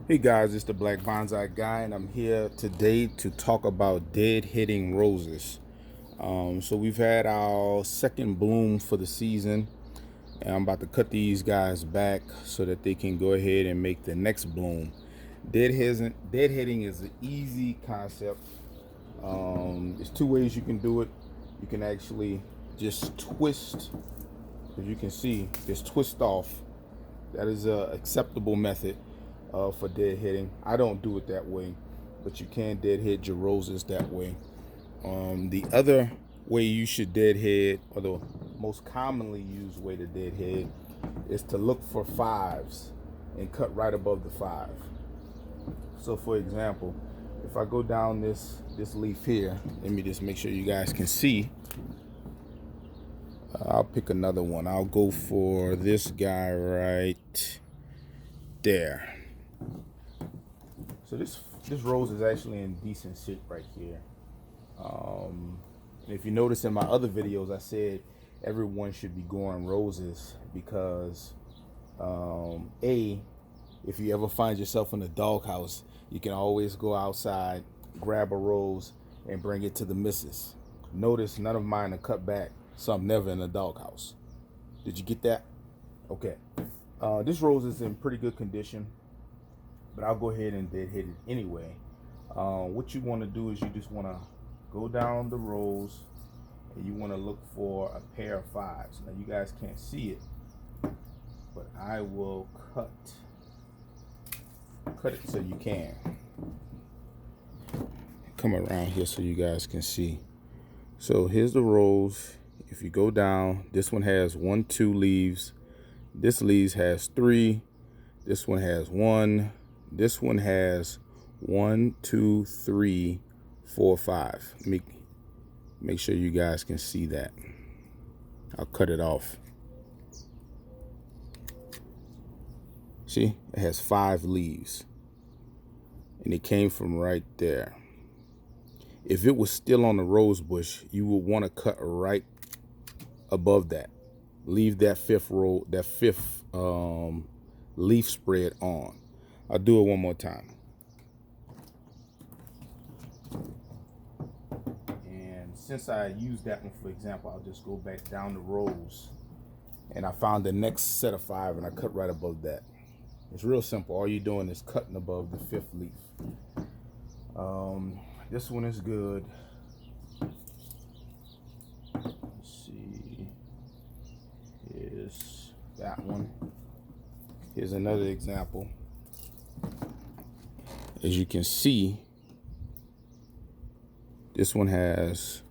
Hey guys, it's the Black Bonsai guy, and I'm here today to talk about dead hitting roses. So we've had our second bloom for the season, and I'm about to cut these guys back so that they can go ahead and make the next bloom. Dead hitting is an easy concept. There's two ways you can do it. You can actually just twist, as you can see, just twist off. That is a acceptable method for dead hitting. I don't do it that way, but you can dead hit your roses that way. The other way you should dead head, or the most commonly used way to dead head, is to look for fives and cut right above the five. So, for example, if I go down this leaf here, let me just make sure you guys can see. I'll pick another one. I'll go for this guy right there. So this rose is actually in decent shape right here. And if you notice in my other videos, I said everyone should be growing roses because if you ever find yourself in a doghouse, you can always go outside, grab a rose, and bring it to the missus. Notice none of mine are cut back, so I'm never in a doghouse. Did you get that? Okay. This rose is in pretty good condition, but I'll go ahead and dead hit it anyway. What you want to do is you just want to go down the rows and you want to look for a pair of fives. Now you guys can't see it, but I will cut it so you can. Come around here so you guys can see. So here's the rows. If you go down, this one has 1, 2 leaves. This leaves has 3. This one has 1. This one has 1, 2, 3, 4, 5. Let me make sure you guys can see that. I'll cut it off. See, it has 5 leaves, and it came from right there. If it was still on the rose bush, you would want to cut right above that. Leave that fifth leaf spread on. I'll do it one more time. And since I used that one for example, I'll just go back down the rows. And I found the next set of 5 and I cut right above that. It's real simple. All you're doing is cutting above the 5th leaf. This one is good. Let's see. Here's that one. Here's another example. As you can see, this one has,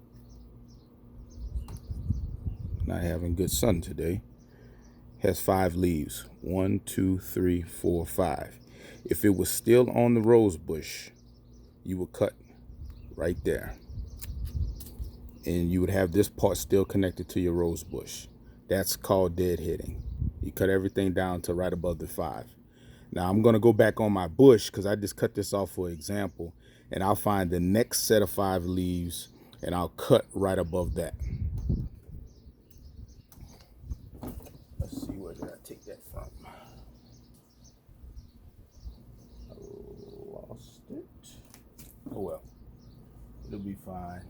not having good sun today, has 5 leaves. 1, 2, 3, 4, 5. If it was still on the rose bush, you would cut right there, and you would have this part still connected to your rose bush. That's called dead hitting. You cut everything down to right above the 5. Now I'm going to go back on my bush because I just cut this off for example, and I'll find the next set of 5 leaves and I'll cut right above that. Let's see, where did I take that from? I lost it. Oh well, it'll be fine.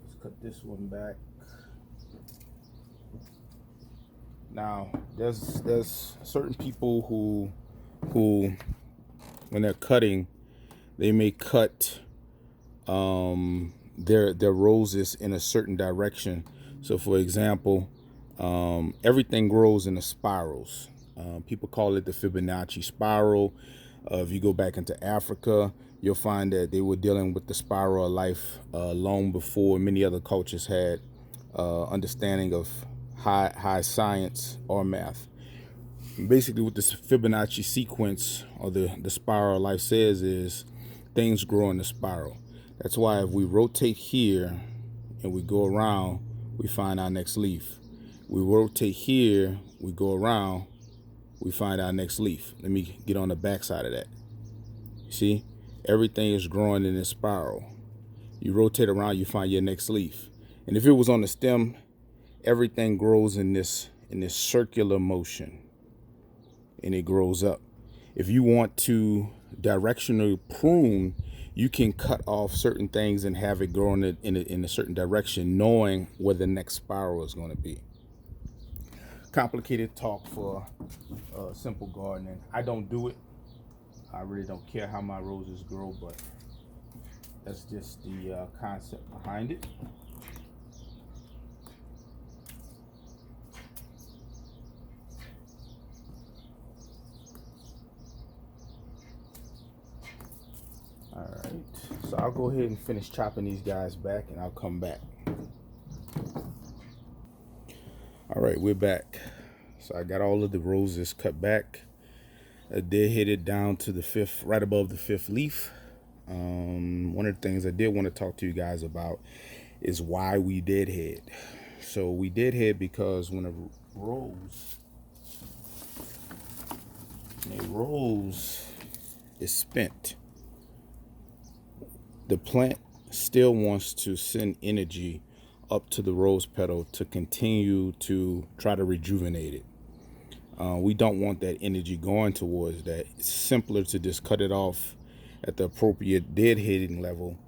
Let's cut this one back. Now there's certain people who when they're cutting, they may cut their roses in a certain direction. So for example, everything grows in the spirals. People call it the Fibonacci spiral. If you go back into Africa, you'll find that they were dealing with the spiral of life long before many other cultures had understanding of high science or math. Basically, what this Fibonacci sequence or the spiral of life says is things grow in the spiral. That's why if we rotate here and we go around, we find our next leaf. We rotate here, we go around, we find our next leaf. Let me get on the back side of that. See, everything is growing in this spiral. You rotate around, you find your next leaf. And if it was on the stem, everything grows in this circular motion, and it grows up. If you want to directional prune, you can cut off certain things and have it grow in a certain direction, knowing where the next spiral is going to be. Complicated talk for simple gardening. I don't do it. I really don't care how my roses grow, but that's just the concept behind it. All right, so I'll go ahead and finish chopping these guys back and I'll come back. All right, we're back. So I got all of the roses cut back. I did hit it down to the fifth, right above the fifth leaf. One of the things I did want to talk to you guys about is why we deadhead. So we deadhead because when a rose is spent, the plant still wants to send energy up to the rose petal to continue to try to rejuvenate it. We don't want that energy going towards that. It's simpler to just cut it off at the appropriate deadheading level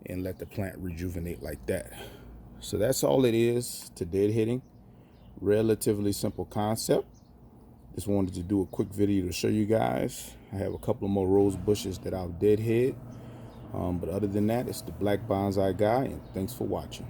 and let the plant rejuvenate like that. So that's all it is to deadheading. Relatively simple concept. Just wanted to do a quick video to show you guys. I have a couple of more rose bushes that I'll deadhead. But other than that, it's the Black Bonsai Guy, and thanks for watching.